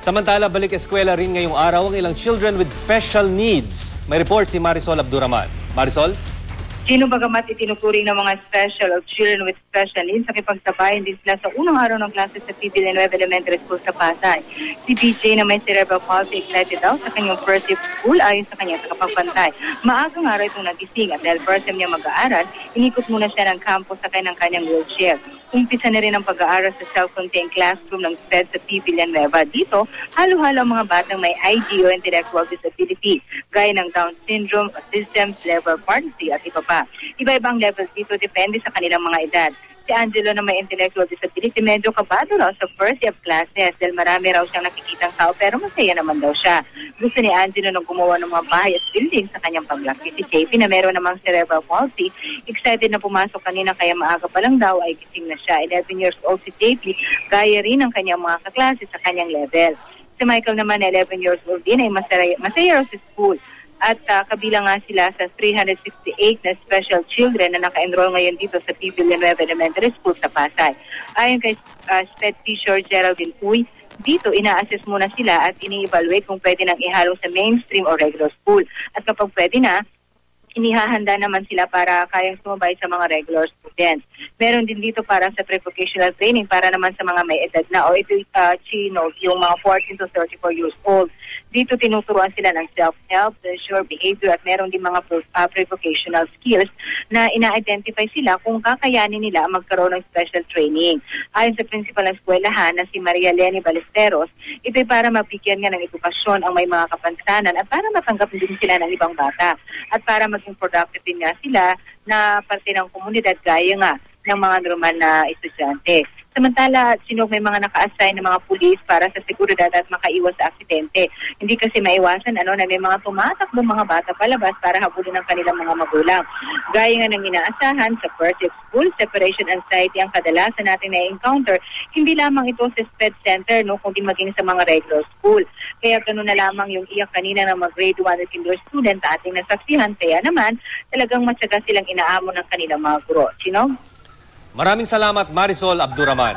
Samantala, balik eskwela rin ngayong araw ang ilang children with special needs. May report si Marisol Abduraman. Marisol? Sino bagamat itinuturing ng mga special or children with special needs, nakipagsabayan din sila sa unang araw ng klase sa PB Villanueva Elementary School sa Pasay. Si BJ na may cerebral palsy excited daw sa kanyang first day of school ayon sa kanyang tagapagpantay. Maagang araw itong nagising at dahil first time niya mag-aaral, inikot muna siya ng campus sa kanyang wheelchair. Umpisa na rin ang pag-aaral sa self-contained classroom ng SPED sa PB Villanueva. Dito, halo-halo ang mga batang may ID o intellectual disability, gaya ng Down syndrome, autism, cerebral palsy at iba pa. Iba-ibang levels dito depende sa kanilang mga edad. Si Angelo na may intellectual disability, medyo kabado raw sa first day of classes dahil marami raw siyang nakikitang tao pero masaya naman daw siya. Gusto ni Angelo na gumawa ng mga bahay at building sa kanyang paglaki. Si JP na meron namang cerebral palsy, excited na pumasok kanina kaya maaga pa lang daw ay gising na siya. 11 years old si JP, gaya rin ang kanyang mga kaklase sa kanyang level. Si Michael naman, 11 years old din, ay masaya raw sa school. At kabilang nga sila sa 368 na special children na naka-enroll ngayon dito sa PB Villanueva Elementary School sa Pasay. Ayon kay SPED teacher Geraldine Uy, dito ina-assess muna sila at ini-evaluate kung pwede nang ihalo sa mainstream o regular school. At kapag pwede na, inihahanda naman sila para kayang sumabay sa mga regular students. Meron din dito para sa pre-vocational training para naman sa mga may edad na o ito yung mga 14 to 34 years old. Dito tinuturuan sila ng self-help, sure behavior at meron din mga pre-vocational skills na ina-identify sila kung kakayanin nila magkaroon ng special training. Ayon sa principal ng eskwelahan na si Maria Leni Ballesteros, ito'y para mabigyan nga ng edukasyon ang may mga kapansanan at para matanggap din sila ng ibang bata at para maging productive din nga sila na parte ng komunidad gaya nga ng mga normal na estudyante. Samantala, may mga naka-assign na mga pulis para sa seguridad at makaiwas sa aksidente. Hindi kasi maiwasan na may mga tumatakbo mga bata palabas para habulin ang kanilang mga magulang. Gaya nga ng inaasahan sa first day of school, separation anxiety ang kadalasan natin na-encounter. Hindi lamang ito sa SPED Center, kundi maging sa mga regular school. Kaya ganoon na lamang yung iyak kanina ng mga grade 1 at kinder student sa ating nasaksihan. Kaya naman, talagang matyaga silang inaamon ng kanilang mga guro. Sino? Maraming salamat, Marisol Abduraman.